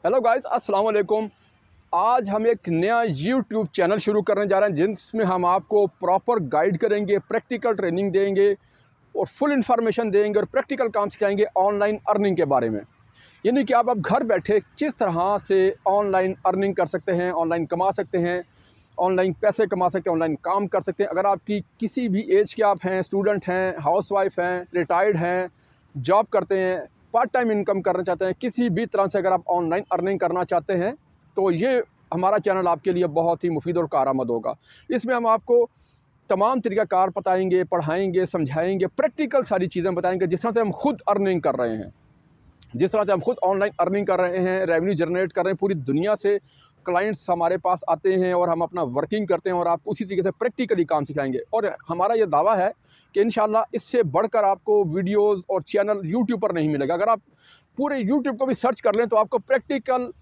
Hello guys, अस्सलाम वालेकुम। आज हम एक नया यूट्यूब चैनल शुरू करने जा रहे हैं जिसमें हम आपको प्रॉपर गाइड करेंगे, प्रैक्टिकल ट्रेनिंग देंगे और फुल इन्फॉर्मेशन देंगे और प्रैक्टिकल काम सिखाएंगे ऑनलाइन अर्निंग के बारे में। यानी कि आप अब घर बैठे किस तरह से ऑनलाइन अर्निंग कर सकते हैं, ऑनलाइन कमा सकते हैं, ऑनलाइन पैसे कमा सकते हैं, ऑनलाइन काम कर सकते हैं। अगर आपकी किसी भी एज के आप हैं, स्टूडेंट हैं, हाउसवाइफ हैं, रिटायर्ड हैं, जॉब करते हैं, पार्ट टाइम इनकम करना चाहते हैं, किसी भी तरह से अगर आप ऑनलाइन अर्निंग करना चाहते हैं तो ये हमारा चैनल आपके लिए बहुत ही मुफीद और कारआमद होगा। इसमें हम आपको तमाम तरीक़ाकार बताएंगे, पढ़ाएंगे, समझाएंगे, प्रैक्टिकल सारी चीज़ें बताएंगे जिस तरह से हम खुद अर्निंग कर रहे हैं, जिस तरह से हम खुद ऑनलाइन अर्निंग कर रहे हैं, रेवेन्यू जनरेट कर रहे हैं। पूरी दुनिया से क्लाइंट्स हमारे पास आते हैं और हम अपना वर्किंग करते हैं और आपको उसी तरीके से प्रैक्टिकली काम सिखाएंगे। और हमारा ये दावा है कि इंशाल्लाह इससे बढ़कर आपको वीडियोस और चैनल यूट्यूब पर नहीं मिलेगा। अगर आप पूरे यूट्यूब को भी सर्च कर लें तो आपको प्रैक्टिकल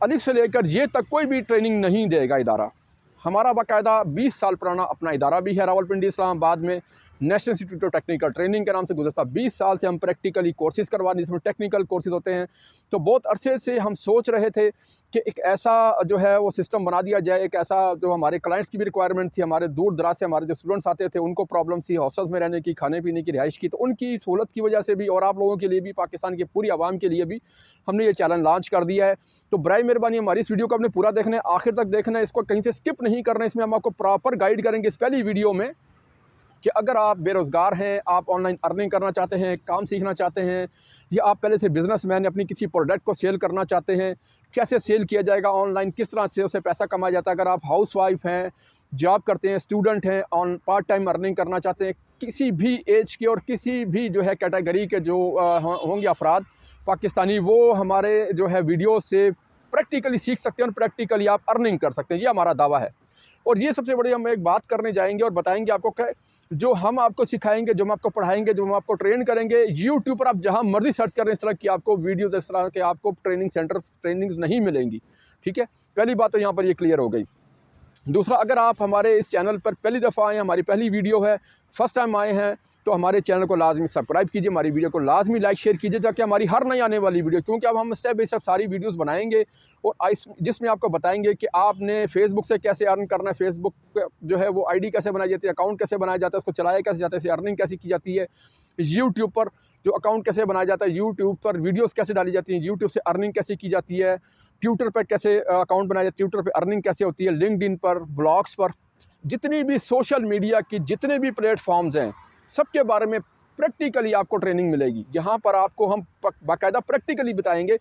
अलिफ से लेकर ये तक कोई भी ट्रेनिंग नहीं देगा इदारा। हमारा बाकायदा 20 साल पुराना अपना इदारा भी है रावलपिंडी इस्लामाबाद में, national institute of technical training के नाम से। गुज़श्ता 20 साल से हम प्रैक्टिकली कोर्सेज़ करवाने, जिसमें टेक्निकल कोर्सेज़ होते हैं। तो बहुत अरसे से हम सोच रहे थे कि एक ऐसा जो है वो सिस्टम बना दिया जाए, एक ऐसा जो हमारे क्लाइंट्स की भी रिक्वायरमेंट थी, हमारे दूर दराज से हमारे जो स्टूडेंट्स आते थे उनको प्रॉब्लम थी हॉस्टल्स में रहने की, खाने पीने की, रिहाइश की। तो उनकी सहूलत की वजह से भी और आप लोगों के लिए भी, पाकिस्तान की पूरी आवाम के लिए भी हमने ये चैनल लॉन्च कर दिया है। तो बराए मेहरबानी हमारी इस वीडियो को आपने पूरा देखना है, आखिर तक देखना है, इसको कहीं से स्किप नहीं करना है। इसमें हम आपको प्रॉपर गाइड करेंगे इस पहली वीडियो में कि अगर आप बेरोज़गार हैं, आप ऑनलाइन अर्निंग करना चाहते हैं, काम सीखना चाहते हैं, या आप पहले से बिज़नेसमैन अपनी किसी प्रोडक्ट को सेल करना चाहते हैं, कैसे सेल किया जाएगा ऑनलाइन, किस तरह से उससे पैसा कमाया जाता है। अगर आप हाउसवाइफ हैं, जॉब करते हैं, स्टूडेंट हैं, ऑन पार्ट टाइम अर्निंग करना चाहते हैं, किसी भी एज के और किसी भी जो है कैटेगरी के जो होंगे अफराद पाकिस्तानी, वो हमारे जो है वीडियो से प्रैक्टिकली सीख सकते हैं और प्रैक्टिकली आप अर्निंग कर सकते हैं। ये हमारा दावा है। और ये सबसे बड़ी हम एक बात करने जाएंगे और बताएंगे आपको कि जो हम आपको सिखाएंगे, जो हम आपको पढ़ाएंगे, जो हम आपको ट्रेन करेंगे, यूट्यूब पर आप जहां मर्जी सर्च करें, इस तरह की आपको वीडियोस, इस तरह के आपको ट्रेनिंग सेंटर ट्रेनिंग्स नहीं मिलेंगी। ठीक है, पहली बात तो यहाँ पर ये क्लियर हो गई। दूसरा, अगर आप हमारे इस चैनल पर पहली दफ़ा आए, हमारी पहली वीडियो है, फर्स्ट टाइम आए हैं, तो हमारे चैनल को लाजमी सब्सक्राइब कीजिए, हमारी वीडियो को लाजमी लाइक शेयर कीजिए, ताकि हमारी हर नई आने वाली वीडियो, क्योंकि अब हम स्टेप बाई स्टेप सारी वीडियोस बनाएंगे और जिसमें आपको बताएंगे कि आपने फेसबुक से कैसे अर्न करना है, फेसबुक जो है वो आईडी कैसे बनाई जाती है, अकाउंट कैसे बनाया जाता है, उसको चलाया कैसे जाता है, इससे अर्निंग कैसे की जाती है, यूट्यूब पर जो अकाउंट कैसे बनाया जाता है, यूट्यूब पर वीडियोस कैसे डाली जाती हैं, यूट्यूब से अर्निंग कैसे की जाती है, ट्विटर पर कैसे अकाउंट बनाया जाता है, ट्विटर पर अर्निंग कैसे होती है, लिंक्डइन पर, ब्लॉग्स पर, जितनी भी सोशल मीडिया की जितने भी प्लेटफॉर्म्स हैं, सबके बारे में प्रैक्टिकली आपको ट्रेनिंग मिलेगी। यहाँ पर आपको हम बाकायदा प्रैक्टिकली बताएंगे।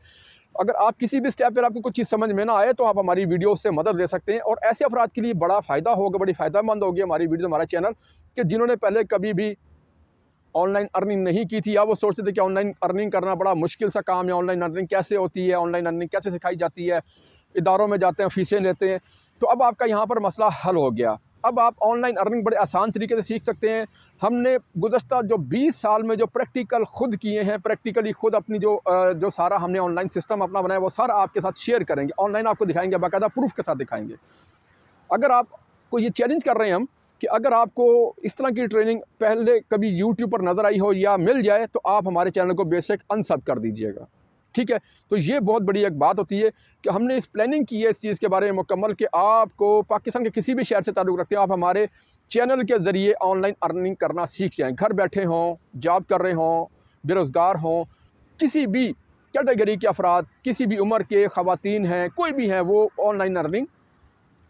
अगर आप किसी भी स्टेप पर आपको कुछ चीज़ समझ में ना आए तो आप हमारी वीडियो से मदद ले सकते हैं। और ऐसे अफराद के लिए बड़ा फ़ायदा होगा, बड़ी फ़ायदेमंद होगी हमारी वीडियो, हमारा चैनल, कि जिन्होंने पहले कभी भी ऑनलाइन अर्निंग नहीं की थी, या वो सोचते थे कि ऑनलाइन अर्निंग करना बड़ा मुश्किल सा काम है, ऑनलाइन अर्निंग कैसे होती है, ऑनलाइन अर्निंग कैसे सिखाई जाती है, इदारों में जाते हैं, फ़ीसें लेते हैं। तो अब आपका यहाँ पर मसला हल हो गया। अब आप ऑनलाइन अर्निंग बड़े आसान तरीके से सीख सकते हैं। हमने गुज़श्ता जो 20 साल में जो प्रैक्टिकल खुद किए हैं, प्रैक्टिकली खुद अपनी जो सारा हमने ऑनलाइन सिस्टम अपना बनाया, वो सारा आपके साथ शेयर करेंगे, ऑनलाइन आपको दिखाएंगे, बाकायदा प्रूफ के साथ दिखाएंगे। अगर आपको ये चैलेंज कर रहे हैं हम कि अगर आपको इस तरह की ट्रेनिंग पहले कभी यूट्यूब पर नज़र आई हो या मिल जाए, तो आप हमारे चैनल को बेशक अनसब कर दीजिएगा। ठीक है, तो ये बहुत बड़ी एक बात होती है कि हमने इस प्लानिंग की है इस चीज़ के बारे में मुकम्मल, कि आपको पाकिस्तान के किसी भी शहर से ताल्लुक़ रखते हैं, आप हमारे चैनल के ज़रिए ऑनलाइन अर्निंग करना सीख जाएँ। घर बैठे हों, जॉब कर रहे हों, बेरोज़गार हों, किसी भी कैटेगरी के अफराद, किसी भी उम्र के ख़वातीन हैं, कोई भी हैं, वो ऑनलाइन अर्निंग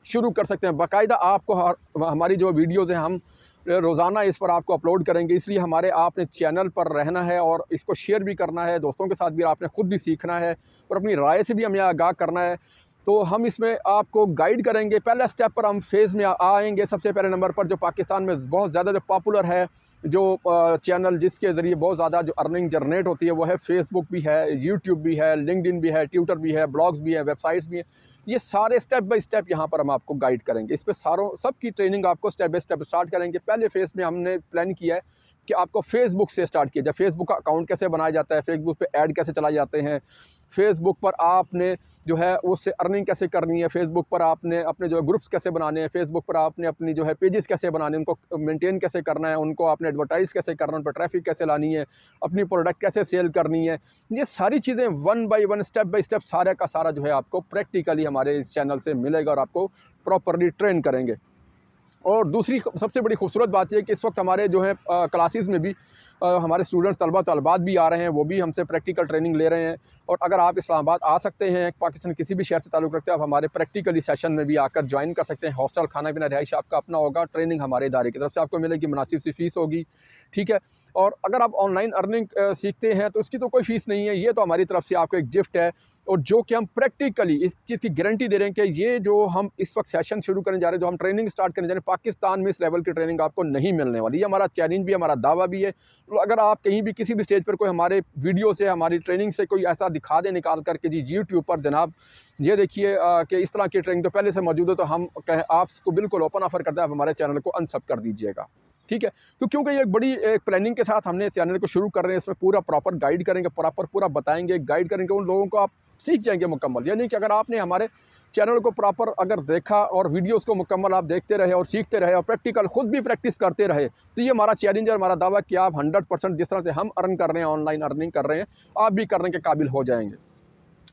शुरू कर सकते हैं। बाकायदा आपको हमारी जो वीडियोज़ हैं, हम रोज़ाना इस पर आपको अपलोड करेंगे, इसलिए हमारे आपने चैनल पर रहना है और इसको शेयर भी करना है, दोस्तों के साथ भी आपने ख़ुद भी सीखना है और अपनी राय से भी हमें आगाह करना है। तो हम इसमें आपको गाइड करेंगे। पहला स्टेप पर हम फेज़ में आएंगे। सबसे पहले नंबर पर जो पाकिस्तान में बहुत ज़्यादा जो पॉपुलर है, जो चैनल जिसके ज़रिए बहुत ज़्यादा जो अर्निंग जनरेट होती है, वो है फेसबुक भी है, यूट्यूब भी है, लिंक्डइन भी है, ट्विटर भी है, ब्लॉग्स भी हैं, वेबसाइट्स भी हैं। ये सारे स्टेप बाय स्टेप यहाँ पर हम आपको गाइड करेंगे। इस पे सारों सब की ट्रेनिंग आपको स्टेप बाय स्टेप स्टार्ट करेंगे। पहले फेज़ में हमने प्लान किया है कि आपको फेसबुक से स्टार्ट किया जाए, फेसबुक का अकाउंट कैसे बनाया जाता है, फेसबुक पे ऐड कैसे चलाए जाते हैं, फेसबुक पर आपने जो है उससे अर्निंग कैसे करनी है, फेसबुक पर आपने अपने जो है ग्रुप्स कैसे बनाने हैं, फेसबुक पर आपने अपनी जो है पेजेस कैसे बनाने हैं, उनको मेंटेन कैसे करना है, उनको आपने एडवर्टाइज़ कैसे करना है, उन पर ट्रैफिक कैसे लानी है, अपनी प्रोडक्ट कैसे सेल करनी है। ये सारी चीज़ें one by one, step by step सारा का सारा जो है आपको प्रैक्टिकली हमारे इस चैनल से मिलेगा और आपको प्रॉपरली ट्रेन करेंगे। और दूसरी सबसे बड़ी खूबसूरत बात यह है कि इस वक्त हमारे जो है क्लासेस में भी हमारे स्टूडेंट्स तलबात भी आ रहे हैं, वो भी हमसे प्रैक्टिकल ट्रेनिंग ले रहे हैं। और अगर आप इस्लामाबाद आ सकते हैं, पाकिस्तान किसी भी शहर से ताल्लुक़ रखते हैं, आप हमारे प्रैक्टिकली सेशन में भी आकर ज्वाइन कर सकते हैं। हॉस्टल, खाना पीना, रिहाइश आपका अपना होगा, ट्रेनिंग हमारे इदारे की तरफ से आपको मिलेगी, मुनासिब सी फ़ीस होगी, ठीक है। और अगर आप ऑनलाइन अर्निंग सीखते हैं तो इसकी तो कोई फ़ीस नहीं है, ये तो हमारी तरफ से आपको एक गिफ्ट है। और जो कि हम प्रैक्टिकली इस चीज़ की गारंटी दे रहे हैं कि ये जो हम इस वक्त सेशन शुरू करने जा रहे हैं, जो हम ट्रेनिंग स्टार्ट करने जा रहे हैं, पाकिस्तान में इस लेवल की ट्रेनिंग आपको नहीं मिलने वाली। ये हमारा चैलेंज भी, हमारा दावा भी है। तो अगर आप कहीं भी किसी भी स्टेज पर कोई हमारे वीडियो से, हमारी ट्रेनिंग से कोई ऐसा दिखा दें निकाल करके जी यूट्यूब पर जनाब ये देखिए कि इस तरह की ट्रेनिंग तो पहले से मौजूद है, तो हम आपको बिल्कुल ओपन ऑफर करते हैं, आप हमारे चैनल को अनसब कर दीजिएगा, ठीक है। तो क्योंकि ये एक बड़ी एक प्लानिंग के साथ हमने इस चैनल को शुरू कर रहे हैं, इसमें पूरा प्रॉपर गाइड करेंगे, प्रॉपर पूरा बताएंगे, गाइड करेंगे, उन लोगों को आप सीख जाएंगे मुकम्मल। यानी कि अगर आपने हमारे चैनल को प्रॉपर अगर देखा और वीडियोस को मुकम्मल आप देखते रहे और सीखते रहे और प्रैक्टिकल खुद भी प्रैक्टिस करते रहे, तो ये हमारा चैलेंज है, हमारा दावा कि आप 100% जिस तरह से हम अर्न कर रहे हैं, ऑनलाइन अर्निंग कर रहे हैं, आप भी करने के काबिल हो जाएंगे।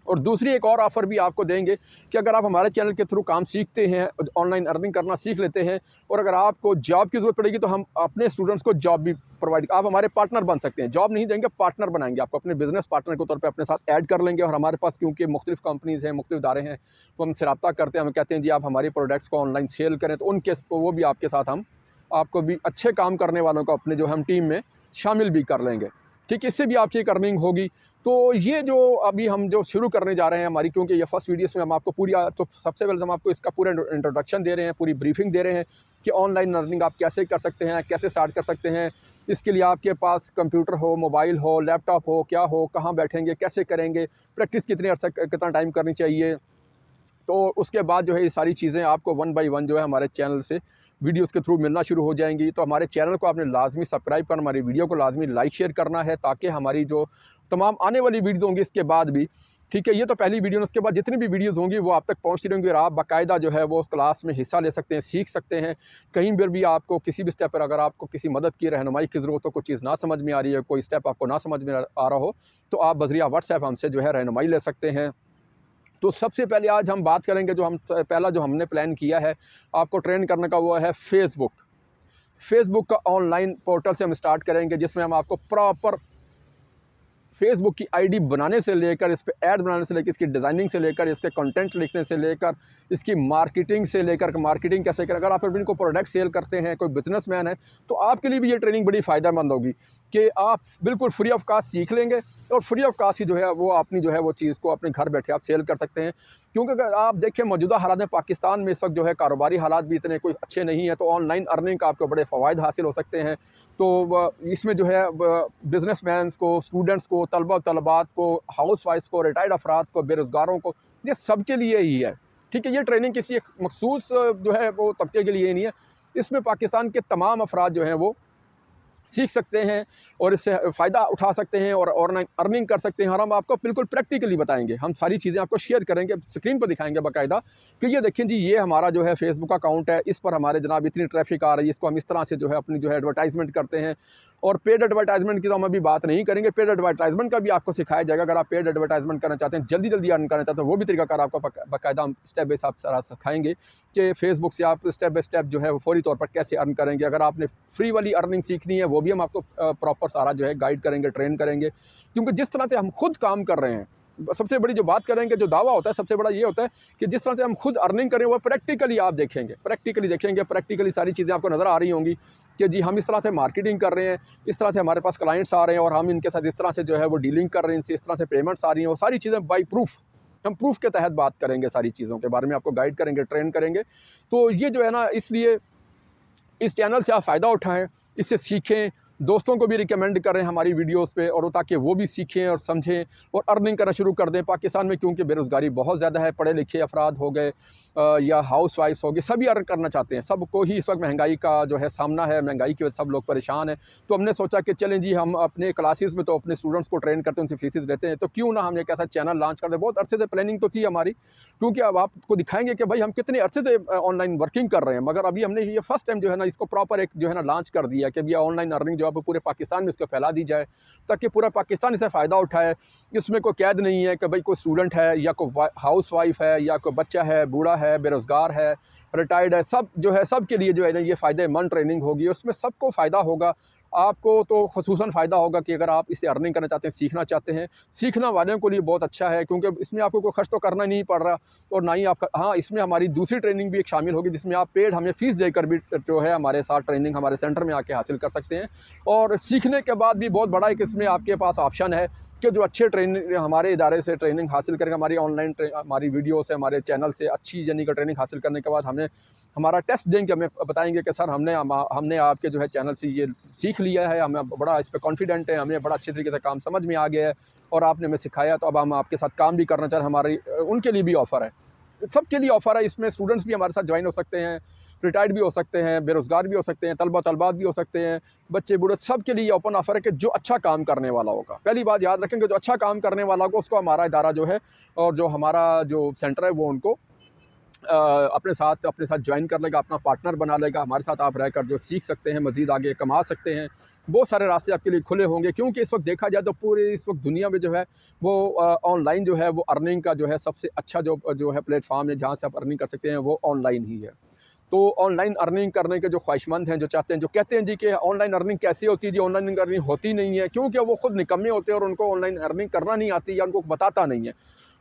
और दूसरी एक और ऑफ़र भी आपको देंगे कि अगर आप हमारे चैनल के थ्रू काम सीखते हैं, ऑनलाइन अर्निंग करना सीख लेते हैं, और अगर आपको जॉब की ज़रूरत पड़ेगी तो हम अपने स्टूडेंट्स को जॉब भी प्रोवाइड, आप हमारे पार्टनर बन सकते हैं। जॉब नहीं देंगे, पार्टनर बनाएंगे, आपको अपने बिजनेस पार्टनर के तौर पे अपने साथ ऐड कर लेंगे। और हमारे पास क्योंकि मुख्तलिफ़ कंपनीज़ हैं, मुख्तलिफ़ इदारे हैं, तो हमसे रब्ता करते हैं, हमें कहते हैं जी आप हमारी प्रोडक्ट्स को ऑनलाइन सेल करें, तो उनके वो भी आपके साथ हम आपको भी अच्छे काम करने वालों को अपने जो हम टीम में शामिल भी कर लेंगे, ठीक। इससे भी आपकी एक अर्निंग होगी। तो ये जो अभी हम जो शुरू करने जा रहे हैं हमारी, क्योंकि ये फर्स्ट वीडियोस में हम आपको पूरी, तो सबसे पहले हम आपको इसका पूरा इंट्रोडक्शन दे रहे हैं, पूरी ब्रीफिंग दे रहे हैं कि ऑनलाइन अर्निंग आप कैसे कर सकते हैं, कैसे स्टार्ट कर सकते हैं। इसके लिए आपके पास कंप्यूटर हो, मोबाइल हो, लैपटॉप हो, क्या हो, कहाँ बैठेंगे, कैसे करेंगे, प्रैक्टिस कितने अर्सा कितना टाइम करनी चाहिए। तो उसके बाद जो है ये सारी चीज़ें आपको वन बाय वन जो है हमारे चैनल से वीडियोस के थ्रू मिलना शुरू हो जाएंगी। तो हमारे चैनल को आपने लाजमी सब्सक्राइब करना, हमारी वीडियो को लाजमी लाइक शेयर करना है, ताकि हमारी जो तमाम आने वाली वीडियोज़ होंगी इसके बाद भी, ठीक है, ये तो पहली वीडियो, उसके बाद जितनी भी वीडियोज़ होंगी वो आप तक पहुँचती रहेंगी और आप बाकायदा जो है वो उस क्लास में हिस्सा ले सकते हैं, सीख सकते हैं। कहीं पर भी आपको किसी भी स्टेप पर अगर आपको किसी मदद की, रहनुमाई की ज़रूरत हो, कोई चीज़ ना समझ में आ रही है, कोई स्टेप आपको ना समझ में आ रहा हो, तो आप बज़रिया व्हाट्सएप हमसे जो है रहनुमाई ले सकते हैं। तो सबसे पहले आज हम बात करेंगे, जो हम पहला जो हमने प्लान किया है आपको ट्रेन करने का, वो है फेसबुक का ऑनलाइन पोर्टल से हम स्टार्ट करेंगे, जिसमें हम आपको प्रॉपर फेसबुक की आईडी बनाने से लेकर, इस पे ऐड बनाने से लेकर, इसकी डिज़ाइनिंग से लेकर, इसके कंटेंट लिखने से लेकर, इसकी मार्केटिंग से लेकर, मार्केटिंग कैसे करें। अगर आप इनको प्रोडक्ट सेल करते हैं, कोई बिजनेसमैन है, तो आपके लिए भी ये ट्रेनिंग बड़ी फ़ायदेमंद होगी कि आप बिल्कुल फ्री ऑफ कास्ट सीख लेंगे और फ्री ऑफ कास्ट ही जो है वो अपनी जो है वो चीज़ को अपने घर बैठे आप सेल कर सकते हैं। क्योंकि अगर आप देखें मौजूदा हालात में पाकिस्तान में इस वक्त जो है कारोबारी हालात भी इतने कोई अच्छे नहीं है, तो ऑनलाइन अर्निंग का आपको बड़े फ़वाइद हासिल हो सकते हैं। तो इसमें जो है बिजनेसमैन्स को, स्टूडेंट्स को, तलबात को, हाउस वाइफ को, रिटायर्ड अफराद को, बेरोज़गारों को, ये सब के लिए ही है, ठीक है। ये ट्रेनिंग किसी एक मखसूस जो है वो तबके के लिए ही नहीं है, इसमें पाकिस्तान के तमाम अफराद जो हैं वो सीख सकते हैं और इससे फ़ायदा उठा सकते हैं और ऑनलाइन अर्निंग कर सकते हैं। और हम आपको बिल्कुल प्रैक्टिकली बताएंगे, हम सारी चीज़ें आपको शेयर करेंगे, स्क्रीन पर दिखाएंगे बाकायदा कि ये देखें जी, ये हमारा जो है फेसबुक अकाउंट है, इस पर हमारे जनाब इतनी ट्रैफिक आ रही है, इसको हम इस तरह से जो है अपनी जो है एडवर्टाइजमेंट करते हैं। और पेड एडवर्टाइजमेंट की तो हम अभी बात नहीं करेंगे, पेड एडवर्टाइजमेंट का भी आपको सिखाया जाएगा। अगर आप पेड एडवर्टाइजमेंट करना चाहते हैं, जल्दी जल्दी अर्न करना चाहते हैं, वो भी तरीकाकार आपको बाकायदा हम स्टेप बाय स्टेप सारा सिखाएंगे कि फेसबुक से आप स्टेप बाय स्टेप जो है वो फौरी तौर पर कैसे अर्न करेंगे। अगर आपने फ्री वाली अर्निंग सीखनी है, वो भी हम आपको प्रॉपर सारा जो है गाइड करेंगे, ट्रेन करेंगे। क्योंकि जिस तरह से हम खुद काम कर रहे हैं, सबसे बड़ी जो बात करेंगे, जो दावा होता है सबसे बड़ा ये होता है कि जिस तरह से हम खुद अर्निंग करें वो प्रैक्टिकली आप देखेंगे, प्रैक्टिकली सारी चीज़ें आपको नज़र आ रही होंगी कि जी हम इस तरह से मार्केटिंग कर रहे हैं, इस तरह से हमारे पास क्लाइंट्स आ रहे हैं और हम इनके साथ इस तरह से जो है वो डीलिंग कर रहे हैं, इनसे इस तरह से पेमेंट्स आ रही हैं। वो सारी चीज़ें बाई प्रूफ, हम प्रूफ के तहत बात करेंगे, सारी चीज़ों के बारे में आपको गाइड करेंगे, ट्रेन करेंगे। तो ये जो है ना, इसलिए इस चैनल से आप फ़ायदा उठाएँ, इससे सीखें, दोस्तों को भी रिकमेंड करें हमारी वीडियोस पे, और ताकि वो भी सीखें और समझें और अर्निंग करना शुरू कर दें। पाकिस्तान में क्योंकि बेरोज़गारी बहुत ज़्यादा है, पढ़े लिखे अफराद हो गए या हाउस वाइफ्स हो गए, सभी अर्न करना चाहते हैं। सबको ही इस वक्त महंगाई का जो है सामना है, महंगाई की वजह से सब लोग परेशान हैं। तो हमने सोचा कि चलें जी, हम अपने क्लासेस में तो अपने स्टूडेंट्स को ट्रेन करते हैं, उनसे फीसेस लेते हैं, तो क्यों ना हम एक ऐसा चैनल लॉन्च कर दें। बहुत अरसे से प्लानिंग तो थी हमारी, क्योंकि अब आपको दिखाएंगे कि भाई हम कितने अरसे से ऑनलाइन वर्किंग कर रहे हैं, मगर अभी हमने ये फर्स्ट टाइम जो है ना इसको प्रॉपर एक जो है ना लॉन्च कर दिया कि भैया ऑनलाइन अर्निंग जो है पूरे पाकिस्तान में इसको फैला दी जाए, ताकि पूरा पाकिस्तान इसे फ़ायदा उठाए। इसमें कोई कैद नहीं है कि भाई कोई स्टूडेंट है या कोई हाउस वाइफ है या कोई बच्चा है, बूढ़ा है, बेरोज़गार है, रिटायर्ड है, सब जो है सब के लिए जो है ना ये फ़ायदेमंद ट्रेनिंग होगी, उसमें सबको फ़ायदा होगा। आपको तो ख़ुसूसन फ़ायदा होगा कि अगर आप इससे अर्निंग करना चाहते हैं, सीखना चाहते हैं, सीखना वालों के लिए बहुत अच्छा है, क्योंकि इसमें आपको कोई खर्च तो करना नहीं पड़ रहा, और ना ही आपका, हाँ, इसमें हमारी दूसरी ट्रेनिंग भी एक शामिल होगी, जिसमें आप पेड हमें फ़ीस देकर भी जो है हमारे साथ ट्रेनिंग हमारे सेंटर में आके हासिल कर सकते हैं। और सीखने के बाद भी बहुत बड़ा एक इसमें आपके पास ऑप्शन है कि जो अच्छे ट्रेनिंग हमारे इदारे से ट्रेनिंग हासिल करके, हमारी ऑनलाइन हमारी वीडियो से, हमारे चैनल से अच्छी यानी कि ट्रेनिंग हासिल करने के बाद हमें हमारा टेस्ट देंगे, हमें बताएंगे कि सर हमने आपके जो है चैनल से ये सीख लिया है, हमें बड़ा इस पर कॉन्फिडेंट है, हमें बड़ा अच्छे तरीके से काम समझ में आ गया है, और आपने हमें सिखाया, तो अब हम आपके साथ काम भी करना चाह रहे हैं। हमारी उनके लिए भी ऑफ़र है, सबके लिए ऑफ़र है। इसमें स्टूडेंट्स भी हमारे साथ ज्वाइन हो सकते हैं, रिटायर्ड भी हो सकते हैं, बेरोज़गार भी हो सकते हैं, तलबात भी हो सकते हैं, बच्चे बूढ़े, सबके लिए ओपन ऑफ़र है कि जो अच्छा काम करने वाला होगा। पहली बात याद रखेंगे, जो अच्छा काम करने वाला होगा उसको हमारा इदारा जो है और जो हमारा जो सेंटर है वो उनको अपने साथ ज्वाइन कर लेगा, अपना पार्टनर बना लेगा। हमारे साथ आप रहकर जो सीख सकते हैं, मज़ीद आगे कमा सकते हैं, बहुत सारे रास्ते आपके लिए खुले होंगे। क्योंकि इस वक्त देखा जाए तो पूरे इस वक्त दुनिया में जो है वो ऑनलाइन जो है वो अर्निंग का जो है सबसे अच्छा जो है प्लेटफॉर्म है, जहाँ से आप अर्निंग कर सकते हैं, वो ऑनलाइन ही है। तो ऑनलाइन अर्निंग करने के जो ख्वाहिशमंद हैं, जो चाहते हैं, जो कहते हैं जी कि ऑनलाइन अर्निंग कैसे होती है, जी ऑनलाइन अर्निंग होती नहीं है, क्योंकि वो खुद निकम्मे होते हैं और उनको ऑनलाइन अर्निंग करना नहीं आती या उनको बताता नहीं है।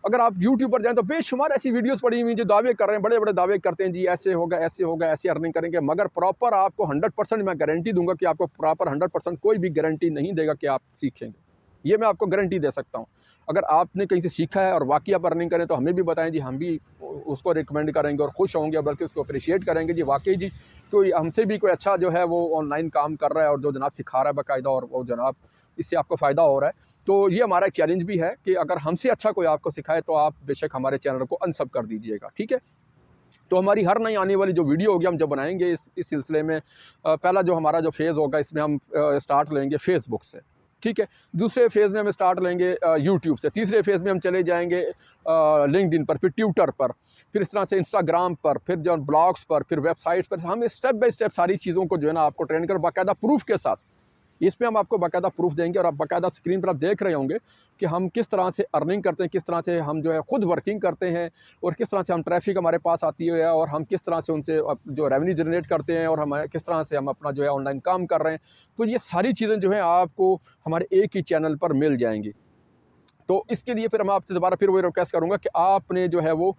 अगर आप यूट्यूब पर जाएँ तो बेशुमार ऐसी वीडियोज़ पड़ी हुई हैं जो दावे कर रहे हैं, बड़े-बड़े दावे करते हैं, जी ऐसे होगा, ऐसे होगा, ऐसे अर्निंग करेंगे, मगर प्रॉपर आपको 100% मैं गारंटी दूँगा कि आपको प्रॉपर 100% कोई भी गारंटी नहीं देगा कि आप सीखेंगे। ये मैं आपको गारंटी दे सकता हूँ। अगर आपने कहीं से सीखा है और वाक़ई आप अर्निंग करें तो हमें भी बताएँ जी, हम भी उसको रिकमेंड करेंगे और खुश होंगे, बल्कि उसको अप्रिशिएट करेंगे जी, वाक़ई जी कोई हमसे भी कोई अच्छा जो है वो ऑनलाइन काम कर रहा है और जो जनाब सिखा रहा है बाकायदा, और वो जनाब इससे आपको फ़ायदा हो रहा है। तो ये हमारा एक चैलेंज भी है कि अगर हमसे अच्छा कोई आपको सिखाए तो आप बेशक हमारे चैनल को अनसब कर दीजिएगा, ठीक है? तो हमारी हर नई आने वाली जो वीडियो होगी हम जब बनाएँगे इस सिलसिले में, पहला जो हमारा जो फ़ेज़ होगा इसमें हम स्टार्ट लेंगे फ़ेसबुक से, ठीक है? दूसरे फ़ेज़ में हम स्टार्ट लेंगे यूट्यूब से, तीसरे फ़ेज़ में हम चले जाएँगे लिंक्डइन पर, फिर ट्विटर पर, फिर इस तरह से इंस्टाग्राम पर, फिर जो ब्लॉग्स पर, फिर वेबसाइट्स पर। हम स्टेप बाय स्टेप सारी चीज़ों को जो है ना आपको ट्रेन कर बाकायदा प्रूफ़ के साथ, इसमें हम आपको बाकायदा प्रूफ़ देंगे, और आप बाकायदा स्क्रीन पर आप देख रहे होंगे कि हम किस तरह से अर्निंग करते हैं, किस तरह से हम जो है खुद वर्किंग करते हैं, और किस तरह से हम ट्रैफ़िक हमारे पास आती है और हम किस तरह से उनसे जो रेवेन्यू जनरेट करते हैं, और हम किस तरह से हम अपना जो है ऑनलाइन काम कर रहे हैं। तो ये सारी चीज़ें जो हैं आपको हमारे एक ही चैनल पर मिल जाएँगी। तो इसके लिए फिर मैं आपसे दोबारा फिर वही रिक्वेस्ट करूँगा कि आपने जो है वो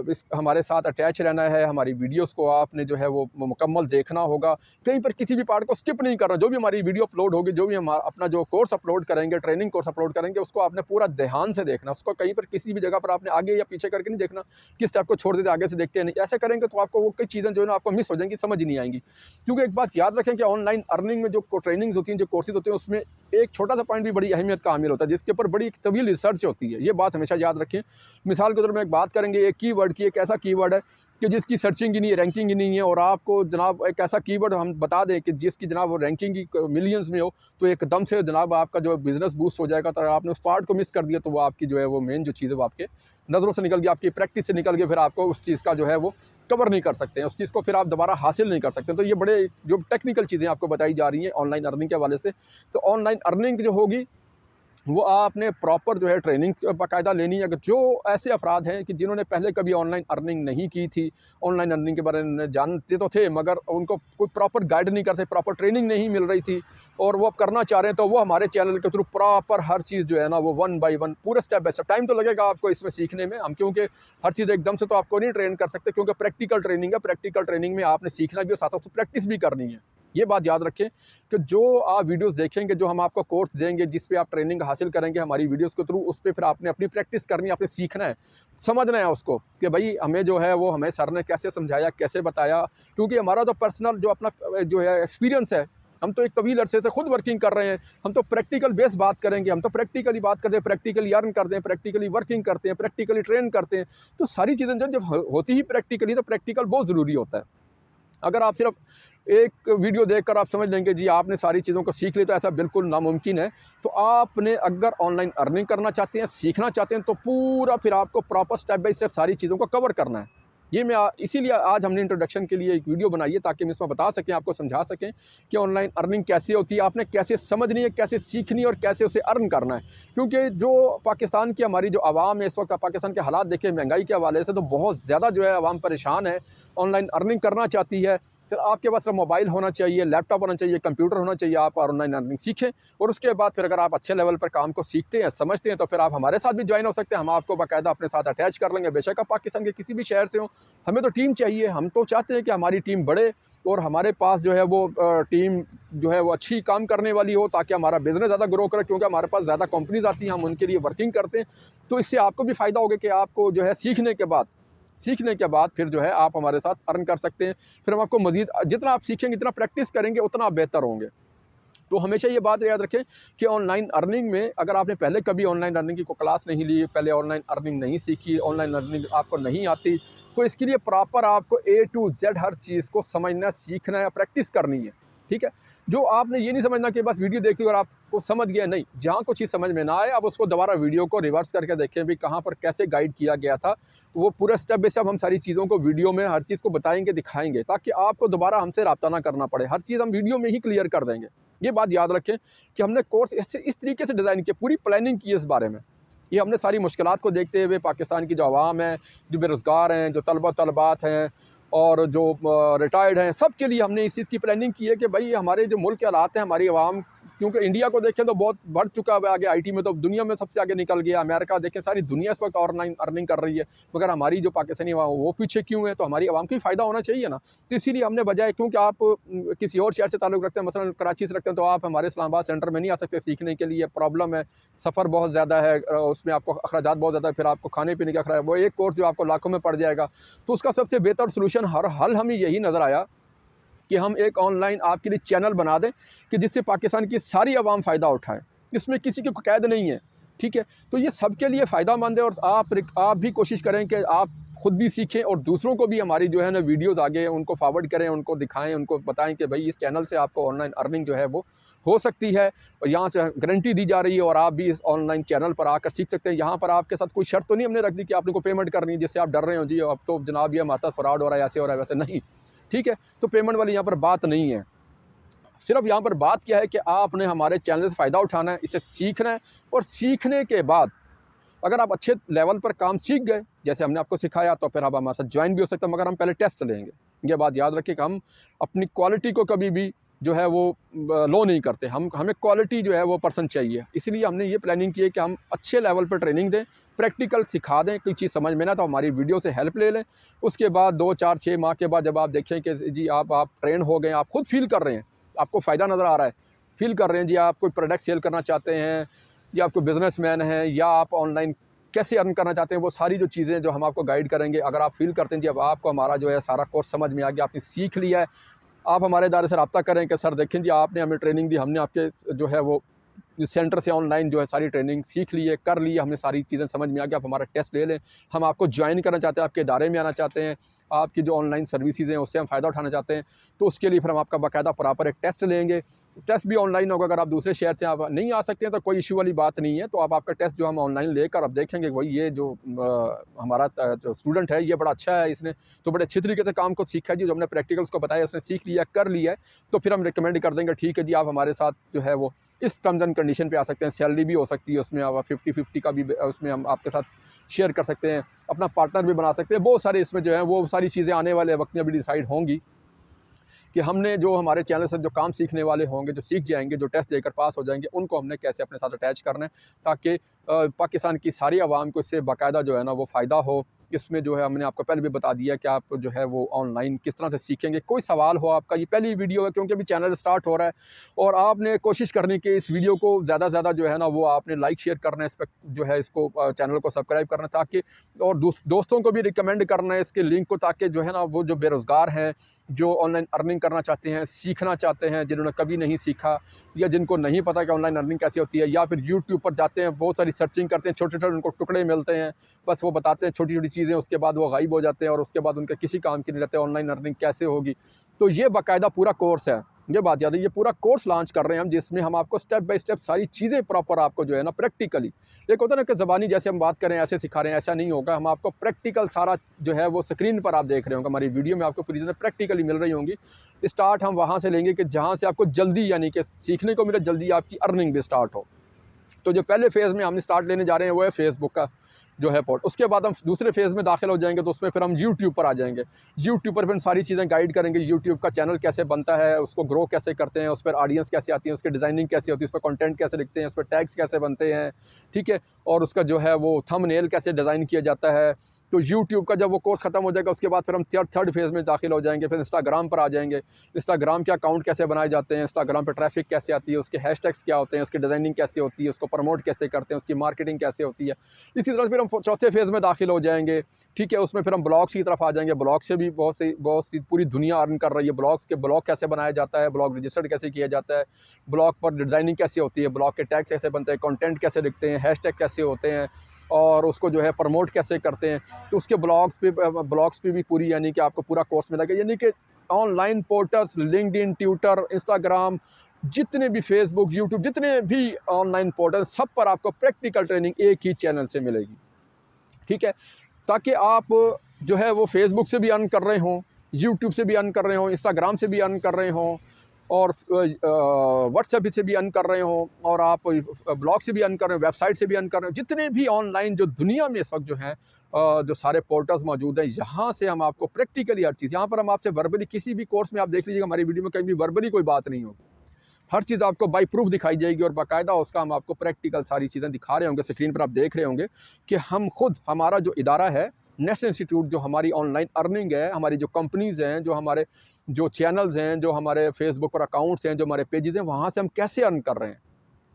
इस हमारे साथ अटैच रहना है, हमारी वीडियोज़ को आपने जो है वो मुकम्मल देखना होगा, कहीं पर किसी भी पार्ट को स्किप नहीं करना। जो भी हमारी वीडियो अपलोड होगी, जो भी हम अपना जो कोर्स अपलोड करेंगे, ट्रेनिंग कोर्स अपलोड करेंगे, उसको आपने पूरा ध्यान से देखना, उसको कहीं पर किसी भी जगह पर आपने आगे या पीछे करके नहीं देखना, किस स्टेप को छोड़ देते आगे से देखते नहीं। ऐसे करेंगे तो आपको वो कई चीज़ें जो है ना आपको मिस हो जाएँगी, समझ ही नहीं आएँगी। क्योंकि एक बात याद रखें कि ऑनलाइन अर्निंग में जो ट्रेनिंग्स होती हैं, जो कोर्सेज़ होते हैं, उसमें एक छोटा-सा पॉइंट भी बड़ी अहमियत का हामिल होता है, जिसके ऊपर बड़ी एक तवील रिसर्च होती है। ये बात हमेशा याद रखें। मिसाल के तौर में एक बात करेंगे, एक कीवर्ड की, एक ऐसा कीवर्ड है कि जिसकी सर्चिंग ही नहीं है, रैंकिंग ही नहीं है, और आपको जनाब एक ऐसा कीवर्ड हम बता दें कि जिसकी जनाब रैंकिंग ही मिलियंस में हो, तो एकदम से जनाब आपका जो बिज़नेस बूस्ट हो जाएगा। तो आपने उस पार्ट को मिस कर दिया तो वो आपकी जो है वो मेन जो चीज़ है वो आपके नज़रों से निकल गई, आपकी प्रैक्टिस से निकल गई, फिर आपको उस चीज़ का जो है वो कवर नहीं कर सकते हैं, उस चीज़ को फिर आप दोबारा हासिल नहीं कर सकते। तो ये बड़े जो टेक्निकल चीज़ें आपको बताई जा रही हैं ऑनलाइन अर्निंग के हवाले से। तो ऑनलाइन अर्निंग जो होगी वो आपने प्रॉपर जो है ट्रेनिंग बाकायदा लेनी है। अगर जो ऐसे अफराद हैं कि जिन्होंने पहले कभी ऑनलाइन अर्निंग नहीं की थी, ऑनलाइन अर्निंग के बारे में जानते तो थे, मगर उनको कोई प्रॉपर गाइड नहीं करते, प्रॉपर ट्रेनिंग नहीं मिल रही थी, और वो अब करना चाह रहे हैं, तो वो हमारे चैनल के थ्रू प्रॉपर हर चीज़ जो है ना वो 1 बाय 1 पूरे स्टेप बाय स्टेप, टाइम तो लगेगा आपको इसमें सीखने में, हम क्योंकि हर चीज़ एकदम से तो आपको नहीं ट्रेन कर सकते, क्योंकि प्रैक्टिकल ट्रेनिंग है। प्रैक्टिकल ट्रेनिंग में आपने सीखना भी और साथ साथ प्रैक्टिस भी करनी है। ये बात याद रखें कि जो आप वीडियोस देखेंगे, जो हम आपको कोर्स देंगे, जिस पे आप ट्रेनिंग हासिल करेंगे हमारी वीडियोस के थ्रू, उस पे फिर आपने अपनी प्रैक्टिस करनी है, आपने सीखना है, समझना है उसको कि भाई हमें जो है वो हमें सर ने कैसे समझाया, कैसे बताया। क्योंकि हमारा तो पर्सनल जो अपना जो है एक्सपीरियंस है, हम तो एक तवील अरसे से खुद वर्किंग कर रहे हैं, हम तो प्रैक्टिकल बेस बात करेंगे, हम तो प्रैक्टिकली बात करते हैं, प्रैक्टिकली अर्न करते हैं, प्रैक्टिकली वर्किंग करते हैं, प्रैक्टिकली ट्रेन करते हैं। तो सारी चीज़ें जब होती ही प्रैक्टिकली, तो प्रैक्टिकल बहुत ज़रूरी होता है। अगर आप सिर्फ एक वीडियो देखकर आप समझ लेंगे जी आपने सारी चीज़ों को सीख लिया, तो ऐसा बिल्कुल नामुमकिन है। तो आपने अगर ऑनलाइन अर्निंग करना चाहते हैं, सीखना चाहते हैं, तो पूरा फिर आपको प्रॉपर स्टेप बाय स्टेप सारी चीज़ों को कवर करना है। ये मैं इसीलिए आज हमने इंट्रोडक्शन के लिए एक वीडियो बनाई है, ताकि हम इसमें बता सकें, आपको समझा सकें कि ऑनलाइन अर्निंग कैसे होती है, आपने कैसे समझनी है, कैसे सीखनी है और कैसे उसे अर्न करना है। क्योंकि जो पाकिस्तान की हमारी जो आवाम है इस वक्त, पाकिस्तान के हालात देखें महंगाई के हवाले से, तो बहुत ज़्यादा जो है आवाम परेशान है, ऑनलाइन अर्निंग करना चाहती है। फिर आपके पास मोबाइल होना चाहिए, लैपटॉप होना चाहिए, कंप्यूटर होना चाहिए, आप ऑनलाइन अर्निंग सीखें। और उसके बाद फिर अगर आप अच्छे लेवल पर काम को सीखते हैं, समझते हैं, तो फिर आप हमारे साथ भी ज्वाइन हो सकते हैं। हम आपको बाकायदा अपने साथ अटैच कर लेंगे। बेशक आप पाकिस्तान के किसी भी शहर से हों, हमें तो टीम चाहिए। हम तो चाहते हैं कि हमारी टीम बढ़े और हमारे पास जो है वो टीम जो है वो अच्छी काम करने वाली हो, ताकि हमारा बिज़नेस ज़्यादा ग्रो करे। क्योंकि हमारे पास ज़्यादा कंपनीज़ आती हैं, हम उनके लिए वर्किंग करते हैं। तो इससे आपको भी फ़ायदा होगा कि आपको जो है सीखने के बाद फिर जो है आप हमारे साथ अर्न कर सकते हैं। फिर हम आपको मज़ीद जितना आप सीखेंगे, जितना प्रैक्टिस करेंगे, उतना आप बेहतर होंगे। तो हमेशा ये बात याद रखें कि ऑनलाइन अर्निंग में अगर आपने पहले कभी ऑनलाइन अर्निंग की कोई क्लास नहीं ली, पहले ऑनलाइन अर्निंग नहीं सीखी, ऑनलाइन अर्निंग आपको नहीं आती, तो इसके लिए प्रॉपर आपको A to Z हर चीज़ को समझना, सीखना है, प्रैक्टिस करनी है। ठीक है? जो आपने ये नहीं समझना कि बस वीडियो देख ली और आपको समझ गया, नहीं। जहाँ कुछ चीज़ समझ में ना आए, आप उसको दोबारा वीडियो को रिवर्स करके देखें भी कहाँ पर कैसे गाइड किया गया था। वो पूरा स्टेप बाय स्टेप हम सारी चीज़ों को वीडियो में हर चीज़ को बताएँगे, दिखाएँगे, ताकि आपको दोबारा हमसे राब्ता ना करना पड़े। हर चीज़ हम वीडियो में ही क्लियर कर देंगे। ये बात याद रखें कि हमने कोर्स ऐसे इस तरीके से डिज़ाइन किया, पूरी प्लानिंग की है इस बारे में। ये हमने सारी मुश्किलात को देखते हुए पाकिस्तान की जो आवाम है, जो बेरोज़गार हैं, जो तलबात हैं और जो रिटायर्ड हैं, सब के लिए हमने इस चीज़ की प्लानिंग की है कि भाई हमारे जो मुल्क के हालात हैं, हमारी आवाम, क्योंकि इंडिया को देखें तो बहुत बढ़ चुका है आगे, आईटी में तो दुनिया में सबसे आगे निकल गया। अमेरिका देखें, सारी दुनिया इस वक्त ऑनलाइन अर्निंग कर रही है, मगर हमारी जो पाकिस्तानी आवाम वो पीछे क्यों है? तो हमारी आवाम को भी फ़ायदा होना चाहिए ना। तो इसीलिए हमने बजाय, क्योंकि आप किसी और शहर से ताल्लुक़ रखते हैं, मसलन कराची से रखते हैं, तो आप हमारे इस्लामाबाद सेंटर में नहीं आ सकते सीखने के लिए, प्रॉब्लम है, सफ़र बहुत ज़्यादा है, उसमें आपको अखराजात बहुत ज़्यादा है, फिर आपको खाने पीने का अखराज, वो एक कोर्स जो आपको लाखों में पड़ जाएगा। तो उसका सबसे बेहतर सॉल्यूशन हल हमें यही नज़र आया कि हम एक ऑनलाइन आपके लिए चैनल बना दें कि जिससे पाकिस्तान की सारी आवाम फ़ायदा उठाए। इसमें किसी की कैद नहीं है, ठीक है? तो ये सबके लिए फ़ायदेमंद है और आप भी कोशिश करें कि आप खुद भी सीखें और दूसरों को भी हमारी जो है ना वीडियोज़ आगे उनको फॉरवर्ड करें, उनको दिखाएँ, उनको बताएँ कि भाई इस चैनल से आपको ऑनलाइन अर्निंग जो है वो हो सकती है और यहाँ से गारंटी दी जा रही है और आप भी इस ऑनलाइन चैनल पर आकर सीख सकते हैं। यहाँ पर आपके साथ कोई शर्त तो नहीं हमने रख दी कि आपने को पेमेंट करनी है, जिससे आप डर रहे हो जी अब तो जनाब ये हमारे साथ फ्रॉड हो रहा है, ऐसे हो रहा है, वैसे नहीं। ठीक है? तो पेमेंट वाली यहाँ पर बात नहीं है। सिर्फ यहाँ पर बात क्या है कि आपने हमारे चैनल से फ़ायदा उठाना है, इसे सीखना है और सीखने के बाद अगर आप अच्छे लेवल पर काम सीख गए, जैसे हमने आपको सिखाया, तो फिर आप हमारे साथ ज्वाइन भी हो सकते हैं, मगर हम पहले टेस्ट लेंगे। ये बात याद रखिए कि हम अपनी क्वालिटी को कभी भी जो है वो लो नहीं करते। हमें क्वालिटी जो है वो पर्सन चाहिए। इसलिए हमने ये प्लानिंग की है कि हम अच्छे लेवल पर ट्रेनिंग दें, प्रैक्टिकल सिखा दें। कोई चीज़ समझ में ना तो हमारी वीडियो से हेल्प ले लें। उसके बाद 2, 4, 6 माह के बाद जब आप देखें कि जी आप ट्रेन हो गए, आप खुद फ़ील कर रहे हैं, आपको फ़ायदा नज़र आ रहा है, फ़ील कर रहे हैं जी आप कोई प्रोडक्ट सेल करना चाहते हैं या आप कोई बिज़नेसमैन हैं या आप ऑनलाइन कैसे अर्न करना चाहते हैं, वो सारी जो चीज़ें जो हम आपको गाइड करेंगे। अगर आप फ़ील करते हैं जी अब आपको हमारा जो है सारा कोर्स समझ में आ गया, आपने सीख लिया है, आप हमारे इदारे से रब्ता करें कि सर देखें जी आपने हमें ट्रेनिंग दी, हमने आपके जो है वो इस सेंटर से ऑनलाइन जो है सारी ट्रेनिंग सीख ली है, कर ली है, हमें सारी चीज़ें समझ में आ गया, आप हमारा टेस्ट ले लें। हम आपको ज्वाइन करना चाहते हैं, आपके इदारे में आना चाहते हैं, आपकी जो ऑनलाइन सर्विसेज़ हैं उससे हम फ़ायदा उठाना चाहते हैं, तो उसके लिए फिर हम आपका बाकायदा प्रॉपर एक टेस्ट लेंगे। टेस्ट भी ऑनलाइन होगा। अगर आप दूसरे शहर से आप नहीं आ सकते हैं तो कोई इशू वाली बात नहीं है, तो आप आपका टेस्ट जो हम ऑनलाइन लेकर अब देखेंगे भाई ये जो हमारा जो स्टूडेंट है ये बड़ा अच्छा है, इसने तो बड़े अच्छी तरीके से काम को सीखा है जी, जो हमने प्रैक्टिकल्स को बताया उसने सीख लिया, कर लिया है, तो फिर हम रिकमेंड कर देंगे ठीक है जी आप हमारे साथ जो है वो इस टर्म्स एंड कंडीशन पे आ सकते हैं। सैलरी भी हो सकती है उसमें, आप 50-50 का भी उसमें हम आपके साथ शेयर कर सकते हैं, अपना पार्टनर भी बना सकते हैं। बहुत सारे इसमें जो है वो सारी चीज़ें आने वाले वक्त में भी डिसाइड होंगी कि हमने जो हमारे चैनल से जो काम सीखने वाले होंगे, जो सीख जाएँगे, जो टेस्ट देकर पास हो जाएँगे, उनको हमने कैसे अपने साथ अटैच करना है ताकि पाकिस्तान की सारी आवाम को इससे बाकायदा जो है ना वो फ़ायदा हो। इसमें जो है हमने आपको पहले भी बता दिया कि आप जो है वो ऑनलाइन किस तरह से सीखेंगे। कोई सवाल हो आपका, ये पहली वीडियो है क्योंकि अभी चैनल स्टार्ट हो रहा है और आपने कोशिश करनी कि इस वीडियो को ज़्यादा से ज़्यादा जो है ना वो आपने लाइक शेयर करना है, इस पर जो है इसको चैनल को सब्सक्राइब करना है ताकि और दोस्तों को भी रिकमेंड करना है इसके लिंक को, ताकि जो है ना वो जो बेरोज़गार हैं जो ऑनलाइन अर्निंग करना चाहते हैं, सीखना चाहते हैं, जिन्होंने कभी नहीं सीखा या जिनको नहीं पता कि ऑनलाइन अर्निंग कैसे होती है, या फिर यूट्यूब पर जाते हैं, बहुत सारी सर्चिंग करते हैं, छोटे-छोटे उनको टुकड़े मिलते हैं, बस वो बताते हैं छोटी-छोटी चीज़ें, उसके बाद वो गायब हो जाते हैं और उसके बाद उनके किसी काम के नहीं रहते, ऑनलाइन अर्निंग कैसे होगी। तो ये बाकायदा पूरा कोर्स है, ये बात याद है, ये पूरा कोर्स लॉन्च कर रहे हैं हम, जिसमें हम आपको स्टेप बाय स्टेप सारी चीज़ें प्रॉपर आपको जो है ना प्रैक्टिकली, एक होता है ना कि ज़बानी जैसे हम बात करें ऐसे सिखा रहे हैं, ऐसा नहीं होगा। हम आपको प्रैक्टिकल सारा जो है वो स्क्रीन पर आप देख रहे होंगे, हमारी वीडियो में आपको पूरी चीज़ें प्रैक्टिकली मिल रही होंगी। स्टार्ट हम वहाँ से लेंगे कि जहाँ से आपको जल्दी यानी कि सीखने को मिले, जल्दी आपकी अर्निंग भी स्टार्ट हो। तो जो पहले फ़ेज़ में हमने स्टार्ट लेने जा रहे हैं वो है फेसबुक का जो है पोर्ट। उसके बाद हम दूसरे फ़ेज़ में दाखिल हो जाएंगे, तो उसमें फिर हम यूट्यूब पर आ जाएंगे। यूट्यूब पर फिर हम सारी चीज़ें गाइड करेंगे, यूट्यूब का चैनल कैसे बनता है, उसको ग्रो कैसे करते हैं, उस पर ऑडियंस कैसे आती है, उसकी डिज़ाइनिंग कैसे होती है, उस पर कंटेंट कैसे लिखते हैं, उस पर टैग्स कैसे बनते हैं, ठीक है, और उसका जो है वो थंबनेल कैसे डिज़ाइन किया जाता है। तो यूट्यूब का जब वो कोर्स ख़त्म हो जाएगा, उसके बाद फिर हम थर्ड फेज़ में दाखिल हो जाएंगे, फिर इंस्टाग्राम पर आ जाएंगे। इंस्टाग्राम के अकाउंट कैसे बनाए जाते हैं, इंस्टाग्राम पर ट्रैफिक कैसे आती है, उसके हैशटैग्स क्या होते हैं, उसकी डिज़ाइनिंग कैसे होती है, उसको प्रमोट कैसे करते हैं, उसकी मार्केटिंग कैसे होती है। इसी तरह फिर हम चौथे फेज़ में दाखिल हो जाएंगे, ठीक है, उसमें फिर हम ब्लॉग्स की तरफ आ जाएंगे। ब्लॉग से भी बहुत सी पूरी दुनिया अर्न कर रही है। ब्लॉग कैसे बनाया जाता है, ब्लॉग रजिस्टर्ड कैसे किया जाता है, ब्लॉग पर डिज़ाइनिंग कैसे होती है, ब्लॉग के टैग्स कैसे बनते हैं, कंटेंट कैसे लिखते हैं, हैशटैग कैसे होते हैं, और उसको जो है प्रमोट कैसे करते हैं। तो उसके ब्लॉग्स पे भी पूरी यानी कि आपको पूरा कोर्स मिलेगा। यानी कि online portals, LinkedIn, Twitter, Instagram, जितने भी फेसबुक, यूट्यूब, जितने भी ऑनलाइन पोर्टल, सब पर आपको प्रैक्टिकल ट्रेनिंग एक ही चैनल से मिलेगी, ठीक है। ताकि आप जो है वो फेसबुक से भी अर्न कर रहे हों, यूट्यूब से भी अर्न कर रहे हों, इंस्टाग्राम से भी अर्न कर रहे हों, और व्हाट्सएप से भी अर्न कर रहे हों, और आप ब्लॉग से भी अर्न कर रहे हो, वेबसाइट से भी अर्न कर रहे हो। जितने भी ऑनलाइन जो दुनिया में इस वक्त जो हैं जो सारे पोर्टल्स मौजूद हैं, यहाँ से हम आपको प्रैक्टिकली हर चीज़, यहाँ पर हम आपसे वर्बली किसी भी कोर्स में आप देख लीजिएगा, हमारी वीडियो में कहीं भी वर्बली कोई बात नहीं होगी। हर चीज़ आपको बाई प्रूफ दिखाई जाएगी, और बाकायदा उसका हम आपको प्रैक्टिकल सारी चीज़ें दिखा रहे होंगे। स्क्रीन पर आप देख रहे होंगे कि हम खुद, हमारा जो इदारा है नेशनल इंस्टीट्यूट, जो हमारी ऑनलाइन अर्निंग है, हमारी जो कंपनीज़ हैं, जो हमारे जो चैनल्स हैं, जो हमारे फेसबुक पर अकाउंट्स हैं, जो हमारे पेजेस हैं, वहाँ से हम कैसे अर्न कर रहे हैं,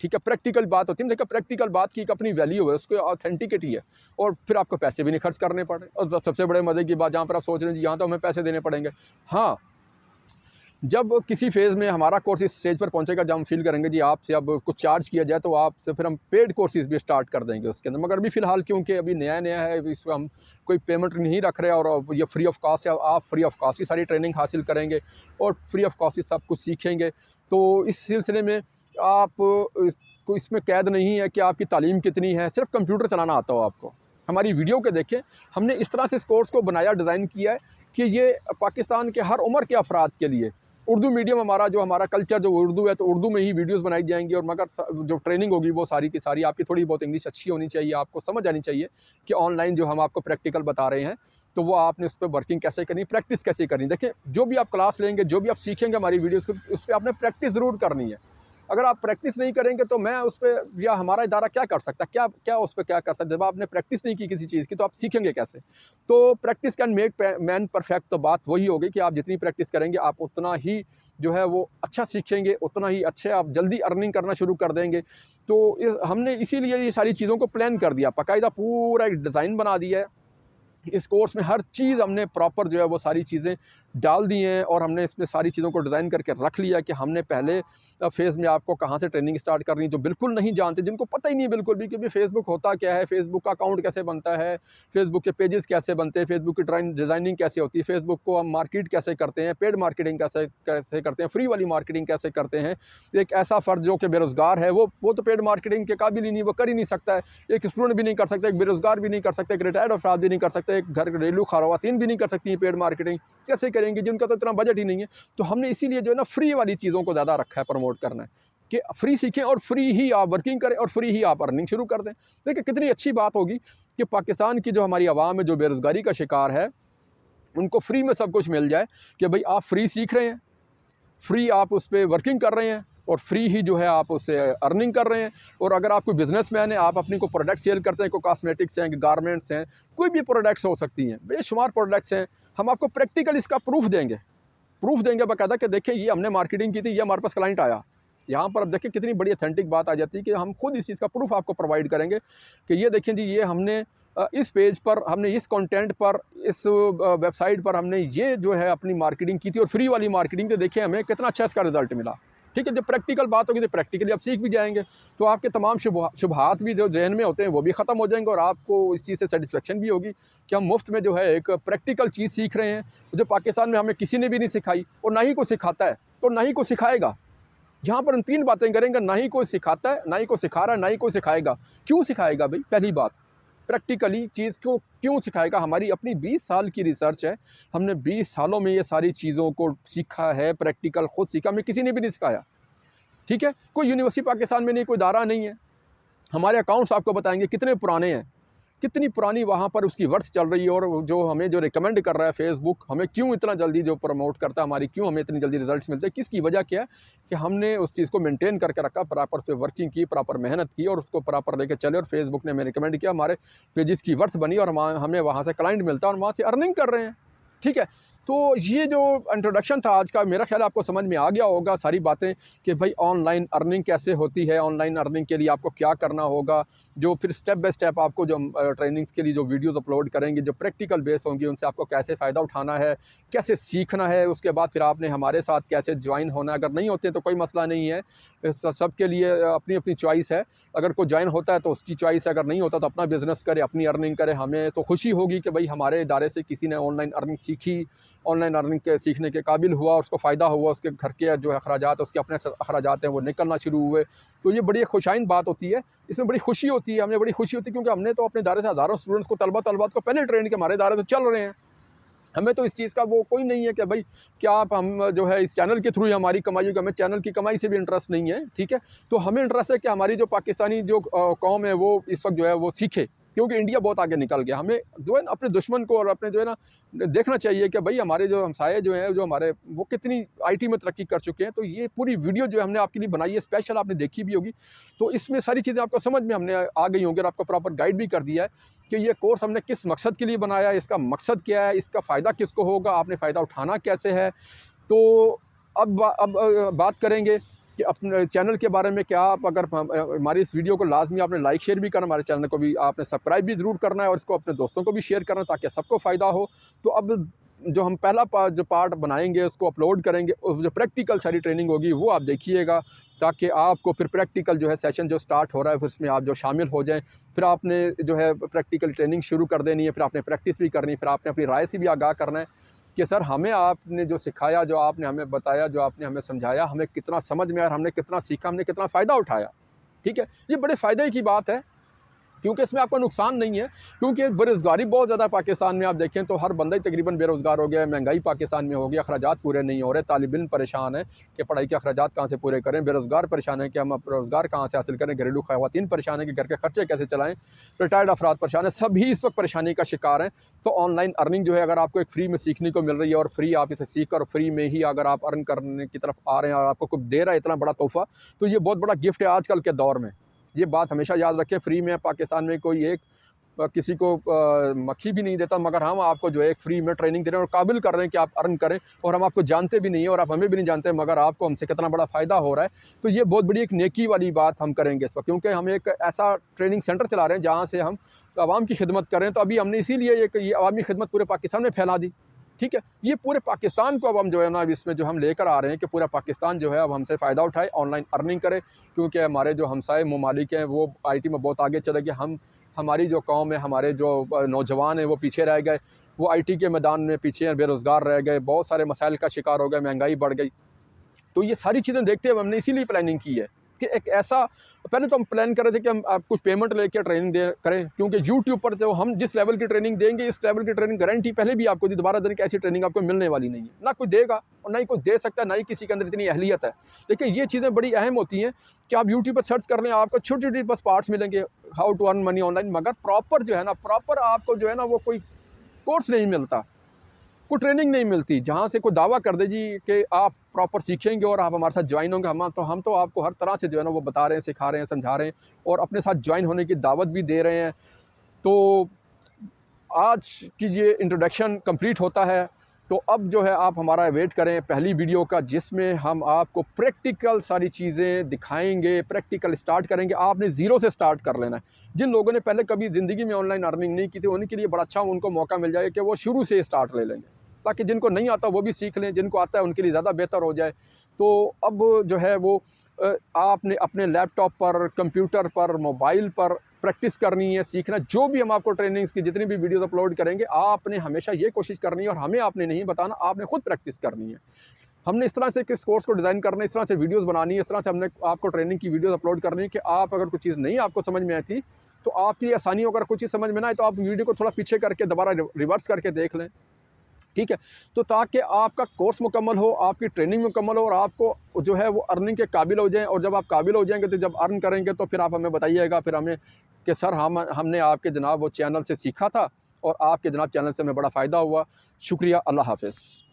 ठीक है। प्रैक्टिकल बात होती है। देखिए, प्रैक्टिकल बात की एक अपनी वैल्यू है, उसको ऑथेंटिसिटी है, और फिर आपको पैसे भी नहीं खर्च करने पड़े। और सबसे बड़े मज़े की बात, जहाँ पर आप सोच रहे हैं जी यहाँ तो हमें पैसे देने पड़ेंगे, हाँ, जब किसी फेज़ में हमारा कोर्स इस स्टेज पर पहुंचेगा, जब हम फील करेंगे जी आपसे अब कुछ चार्ज किया जाए, तो आपसे फिर हम पेड कोर्सेज़ भी स्टार्ट कर देंगे उसके अंदर। मगर अभी फ़िलहाल क्योंकि अभी नया-नया है, इसमें हम कोई पेमेंट नहीं रख रहे, और ये फ्री ऑफ कॉस्ट है। आप फ्री ऑफ कॉस्ट ही सारी ट्रेनिंग हासिल करेंगे और फ्री ऑफ कॉस्ट ही सब कुछ सीखेंगे। तो इस सिलसिले में आप को इसमें कैद नहीं है कि आपकी तालीम कितनी है, सिर्फ कंप्यूटर चलाना आता हो आपको। हमारी वीडियो को देखें, हमने इस तरह से इस कोर्स को बनाया, डिज़ाइन किया है कि ये पाकिस्तान के हर उम्र के अफराद के लिए, उर्दू मीडियम हमारा कल्चर जो उर्दू है, तो उर्दू में ही वीडियोस बनाई जाएंगी। और मगर जो ट्रेनिंग होगी वो सारी की सारी आपकी, थोड़ी बहुत इंग्लिश अच्छी होनी चाहिए, आपको समझ आनी चाहिए कि ऑनलाइन जो हम आपको प्रैक्टिकल बता रहे हैं, तो वो आपने उस पर वर्किंग कैसे करनी, प्रैक्टिस कैसे करनी। देखिए, जो भी आप क्लास लेंगे, जो भी आप सीखेंगे हमारी वीडियोज़ को, उस पर आपने प्रैक्टिस ज़रूर करनी है। अगर आप प्रैक्टिस नहीं करेंगे तो मैं उस पर, या हमारा इदारा क्या कर सकता है, क्या उस पर क्या कर सकता है। जब आपने प्रैक्टिस नहीं की किसी चीज़ की, तो आप सीखेंगे कैसे। तो practice can make man perfect, तो बात वही होगी कि आप जितनी प्रैक्टिस करेंगे, आप उतना ही जो है वो अच्छा सीखेंगे, उतना ही अच्छे आप जल्दी अर्निंग करना शुरू कर देंगे। तो हमने इसीलिए ये सारी चीज़ों को प्लान कर दिया, बाकायदा पूरा एक डिज़ाइन बना दिया है। इस कोर्स में हर चीज़ हमने प्रॉपर जो है वो सारी चीज़ें डाल दी हैं, और हमने इसमें सारी चीज़ों को डिज़ाइन करके रख लिया कि हमने पहले फ़ेज़ में आपको कहाँ से ट्रेनिंग स्टार्ट करनी है। जो बिल्कुल नहीं जानते, जिनको पता ही नहीं बिल्कुल भी कि भाई फेसबुक होता क्या है, फेसबुक का अकाउंट कैसे बनता है, फेसबुक के पेजेस कैसे बनते हैं, फेसबुक की डिज़ाइनिंग कैसे होती है, फेसबुक को हम मार्केट कैसे करते हैं, पेड मार्केटिंग कैसे कैसे करते हैं, फ्री वाली मार्केटिंग कैसे करते हैं। एक ऐसा फ़र्द जो कि बेरोज़गार है, वो तो पेड मार्केटिंग के काबिल ही नहीं, वो कर ही नहीं सकता है। एक स्टूडेंट भी नहीं कर सकता, एक बेरोज़गार भी नहीं कर सकता, एक रिटायर्ड अफराद भी नहीं कर सकते, एक घर घरेलू खवातीन भी नहीं कर सकती हैं पेड मार्केटिंग। कैसे करेंगे जिनका तो इतना बजट ही नहीं है। तो हमने इसीलिए जो है ना फ्री वाली चीज़ों को ज़्यादा रखा है, प्रमोट करना है कि फ्री सीखें और फ्री ही आप वर्किंग करें और फ्री ही आप अर्निंग शुरू कर दें। देखिए, कितनी अच्छी बात होगी कि पाकिस्तान की जो हमारी आवाम है, जो बेरोज़गारी का शिकार है, उनको फ्री में सब कुछ मिल जाए कि भाई आप फ्री सीख रहे हैं, फ्री आप उस पर वर्किंग कर रहे हैं, और फ्री ही जो है आप उससे अर्निंग कर रहे हैं। और अगर आप कोई बिजनेसमैन है, आप अपनी को प्रोडक्ट सेल करते हैं, कोई कॉस्मेटिक्स हैं, गारमेंट्स हैं, कोई भी प्रोडक्ट्स हो सकती हैं, बेशुमार प्रोडक्ट्स हैं, हम आपको प्रैक्टिकल इसका प्रूफ देंगे बाकायदा कि देखिए ये हमने मार्केटिंग की थी, ये हमारे पास क्लाइंट आया। यहाँ पर अब देखिए कितनी बड़ी ऑथेंटिक बात आ जाती है कि हम खुद इस चीज़ का प्रूफ आपको प्रोवाइड करेंगे कि ये देखें जी, ये हमने इस पेज पर हमने इस कंटेंट पर इस वेबसाइट पर हमने ये जो है अपनी मार्केटिंग की थी और फ्री वाली मार्केटिंग तो देखिए हमें कितना अच्छा इसका रिजल्ट मिला। ठीक है, जब प्रैक्टिकल बात होगी तो प्रैक्टिकली आप सीख भी जाएंगे, तो आपके तमाम शुबहात भी जो जहन में होते हैं वो भी ख़त्म हो जाएंगे और आपको इस चीज़ से सेटिस्फेक्शन भी होगी कि हम मुफ्त में जो है एक प्रैक्टिकल चीज़ सीख रहे हैं जो पाकिस्तान में हमें किसी ने भी नहीं सिखाई और ना ही कोई सिखाता है और ना ही कोई सिखाएगा। जहाँ पर हम 3 बातें करेंगे, ना ही कोई सिखाता है, ना ही कोई सिखा रहा है, ना ही कोई सिखाएगा। क्यों सिखाएगा भाई? पहली बात, प्रैक्टिकली चीज़ को क्यों सिखाएगा? हमारी अपनी 20 साल की रिसर्च है, हमने 20 सालों में ये सारी चीज़ों को सीखा है, प्रैक्टिकल खुद सीखा, हमें किसी ने भी नहीं सिखाया। ठीक है, कोई यूनिवर्सिटी पाकिस्तान में नहीं, कोई इदारा नहीं है। हमारे अकाउंट्स आपको बताएंगे कितने पुराने हैं, कितनी पुरानी वहाँ पर उसकी वर्थ चल रही है और जो हमें जो रिकमेंड कर रहा है फेसबुक, हमें क्यों इतना जल्दी जो प्रमोट करता है, हमारी क्यों हमें इतनी जल्दी रिजल्ट्स मिलते हैं, किसकी वजह क्या है कि हमने उस चीज़ को मेंटेन करके रखा, प्रॉपर उस पर वर्किंग की, प्रॉपर मेहनत की और उसको प्रॉपर लेके चले और फेसबुक ने हमें रिकमेंड किया, हमारे पेजेस की वर्थ बनी और हमें वहाँ से क्लाइंट मिलता है और वहाँ से अर्निंग कर रहे हैं। ठीक है, तो ये जो इंट्रोडक्शन था आज का, मेरा ख्याल आपको समझ में आ गया होगा सारी बातें कि भाई ऑनलाइन अर्निंग कैसे होती है, ऑनलाइन अर्निंग के लिए आपको क्या करना होगा, जो फिर स्टेप बाय स्टेप आपको जो ट्रेनिंग्स के लिए जो वीडियोस अपलोड करेंगे जो प्रैक्टिकल बेस होंगी उनसे आपको कैसे फ़ायदा उठाना है, कैसे सीखना है, उसके बाद फिर आपने हमारे साथ कैसे ज्वाइन होना है। अगर नहीं होते तो कोई मसला नहीं है, सबके लिए अपनी अपनी चॉइस है। अगर कोई ज्वाइन होता है तो उसकी चॉइस है, अगर नहीं होता तो अपना बिज़नेस करे, अपनी अर्निंग करे। हमें तो खुशी होगी कि भाई हमारे इदारे से किसी ने ऑनलाइन अर्निंग सीखी, ऑनलाइन अर्निंग के सीखने के काबिल हुआ, उसको फ़ायदा हुआ, उसके घर के जो अखराजात उसके अपने अखराजात हैं वो निकलना शुरू हुए, तो ये बड़ी खुशाइन बात होती है। इसमें बड़ी खुशी होती है, हमें बड़ी खुशी होती है क्योंकि हमने तो अपने इदारे से हज़ारों स्टूडेंट्स को तलबात को पहले ट्रेन के हमारे इदारे तो चल रहे हैं। हमें तो इस चीज़ का वो कोई नहीं है कि भाई क्या आप हम जो है इस चैनल के थ्रू ही हमारी कमाई होगी, हमें चैनल की कमाई से भी इंटरेस्ट नहीं है। ठीक है, तो हमें इंटरेस्ट है कि हमारी जो पाकिस्तानी जो कौम है वो इस वक्त जो है वो सीखे, क्योंकि इंडिया बहुत आगे निकल गया। हमें जो है ना अपने दुश्मन को और अपने जो है ना देखना चाहिए कि भाई हमारे जो हमसाये जो हैं, जो हमारे वो कितनी आईटी में तरक्की कर चुके हैं। तो ये पूरी वीडियो जो हमने आपके लिए बनाई है स्पेशल, आपने देखी भी होगी, तो इसमें सारी चीज़ें आपको समझ में हमने आ गई होंगी और आपको प्रॉपर गाइड भी कर दिया है कि ये कोर्स हमने किस मकसद के लिए बनाया है, इसका मकसद क्या है, इसका फ़ायदा किसको होगा, आपने फ़ायदा उठाना कैसे है। तो अब बात करेंगे कि अपने चैनल के बारे में। क्या आप अगर हमारी इस वीडियो को लाजमी आपने लाइक शेयर भी करना, हमारे चैनल को भी आपने सब्सक्राइब भी ज़रूर करना है और इसको अपने दोस्तों को भी शेयर करना ताकि सबको फ़ायदा हो। तो अब जो हम पहला जो पार्ट बनाएंगे उसको अपलोड करेंगे, और जो प्रैक्टिकल सारी ट्रेनिंग होगी वो आप देखिएगा ताकि आपको फिर प्रैक्टिकल जो है सेशन जो स्टार्ट हो रहा है फिर उसमें आप जो शामिल हो जाएं। फिर आपने जो है प्रैक्टिकल ट्रेनिंग शुरू कर देनी है, फिर आपने प्रैक्टिस भी करनी है, फिर आपने अपनी राय से भी आगाह करना है कि सर हमें आपने जो सिखाया, जो आपने हमें बताया, जो आपने हमें समझाया, हमें कितना समझ में आया, हमने कितना सीखा, हमने कितना फ़ायदा उठाया। ठीक है, ये बड़े फ़ायदे की बात है क्योंकि इसमें आपको नुकसान नहीं है, क्योंकि बेरोज़गारी बहुत ज़्यादा पाकिस्तान में। आप देखें तो हर बंदा ही तकरीबन बेरोज़गार हो गया है, महंगाई पाकिस्तान में हो गई, अखराजात पूरे नहीं हो रहे, तालिब इल्म परेशान है कि पढ़ाई के अखराजात कहाँ से पूरे करें, बेरोज़गार परेशान है कि हम रोज़गार कहाँ से हासिल करें, घरेलू ख़वातीन परेशान है कि घर के खर्चे कैसे चलाएँ, रिटायर्ड अफराद परेशान है, सभी इस वक्त परेशानी का शिकार हैं। तो ऑनलाइन अर्निंग जो है अगर आपको एक फ्री में सीखने को मिल रही है और फ्री आप इसे सीख कर फ्री में ही अगर आप अर्न करने की तरफ आ रहे हैं और आपको कुछ दे रहा है इतना बड़ा तोहफ़ा, तो ये बहुत बड़ा गिफ्ट है आजकल के दौर में। ये बात हमेशा याद रखें, फ्री में पाकिस्तान में कोई एक किसी को मक्खी भी नहीं देता, मगर हम आपको जो है एक फ्री में ट्रेनिंग दे रहे हैं और काबिल कर रहे हैं कि आप अर्न करें, और हम आपको जानते भी नहीं हैं और आप हमें भी नहीं जानते, मगर आपको हमसे कितना बड़ा फ़ायदा हो रहा है। तो ये बहुत बड़ी एक नेकी वाली बात हम करेंगे इस वक्त, क्योंकि हम एक ऐसा ट्रेनिंग सेंटर चला रहे हैं जहाँ से हम आवाम की खिदमत करें। तो अभी हमने इसीलिए ये अवामी खिदमत पूरे पाकिस्तान में फैला दी। ठीक है, ये पूरे पाकिस्तान को अब हम जो है ना इसमें जो हम लेकर आ रहे हैं कि पूरा पाकिस्तान जो है अब हमसे फ़ायदा उठाए, ऑनलाइन अर्निंग करे, क्योंकि हमारे जो हमसाए ममालिक हैं वो आईटी में बहुत आगे चले गए। हमारी जो कौम है, हमारे जो नौजवान हैं वो पीछे रह गए, वो आईटी के मैदान में पीछे हैं, बेरोज़गार रह गए, बहुत सारे मसाइल का शिकार हो गए, महंगाई बढ़ गई। तो ये सारी चीज़ें देखते हुए हमने इसीलिए प्लानिंग की है कि एक ऐसा, पहले तो हम प्लान कर रहे थे कि हम आप कुछ पेमेंट लेके ट्रेनिंग दे करें, क्योंकि यूट्यूब पर जो हम जिस लेवल की ट्रेनिंग देंगे, इस लेवल की ट्रेनिंग गारंटी पहले भी आपको दी, दोबारा देने की ऐसी ट्रेनिंग आपको मिलने वाली नहीं है, ना कोई देगा और ना ही कोई दे सकता है, ना ही किसी के अंदर इतनी अहलियत है। देखिए ये चीज़ें बड़ी अहम होती हैं कि आप यूट्यूब पर सर्च कर लें, आपको छोटी छोटी बस पार्ट्स मिलेंगे, how to earn money online, मगर प्रॉपर जो है ना, प्रॉपर आपको जो है ना वो कोई कोर्स नहीं मिलता, कोई ट्रेनिंग नहीं मिलती जहाँ से कोई दावा कर दे जी कि आप प्रॉपर सीखेंगे और आप हमारे साथ ज्वाइन होंगे। हम तो आपको हर तरह से जो है ना वो बता रहे हैं, सिखा रहे हैं, समझा रहे हैं और अपने साथ ज्वाइन होने की दावत भी दे रहे हैं। तो आज की ये इंट्रोडक्शन कंप्लीट होता है तो अब जो है आप हमारा वेट करें पहली वीडियो का, जिसमें हम आपको प्रैक्टिकल सारी चीज़ें दिखाएंगे, प्रैक्टिकल स्टार्ट करेंगे। आपने ज़ीरो से स्टार्ट कर लेना है। जिन लोगों ने पहले कभी ज़िंदगी में ऑनलाइन अर्निंग नहीं की थी, उनके लिए बड़ा अच्छा उनको मौका मिल जाएगा कि वो शुरू से स्टार्ट ले लेंगे, ताकि जिनको नहीं आता वो भी सीख लें, जिनको आता है उनके लिए ज़्यादा बेहतर हो जाए। तो अब जो है वो आपने अपने लैपटॉप पर, कंप्यूटर पर, मोबाइल पर प्रैक्टिस करनी है, सीखना। जो भी हम आपको ट्रेनिंग्स की जितनी भी वीडियोस अपलोड करेंगे, आपने हमेशा ये कोशिश करनी है, और हमें आपने नहीं बताना, आपने खुद प्रैक्टिस करनी है। हमने इस तरह से किस कोर्स को डिज़ाइन करना है, इस तरह से वीडियोस बनानी है, इस तरह से हमने आपको ट्रेनिंग की वीडियोस अपलोड करनी है कि आप अगर कुछ चीज़ नहीं आपको समझ में आई थी, तो आपकी आसानी हो, अगर कुछ चीज़ समझ में ना आए तो आप वीडियो को थोड़ा पीछे करके दोबारा रिवर्स करके देख लें, ठीक है? तो ताकि आपका कोर्स मुकम्मल हो, आपकी ट्रेनिंग मुकम्मल हो, और आपको जो है वो अर्निंग के काबिल हो जाएँ। और जब आप काबिल हो जाएँगे, तो जब अर्न करेंगे तो फिर आप हमें बताइएगा, फिर हमें कि सर हमने आपके जनाब वो चैनल से सीखा था, और आपके जनाब चैनल से हमें बड़ा फ़ायदा हुआ। शुक्रिया, अल्लाह हाफ़िज़।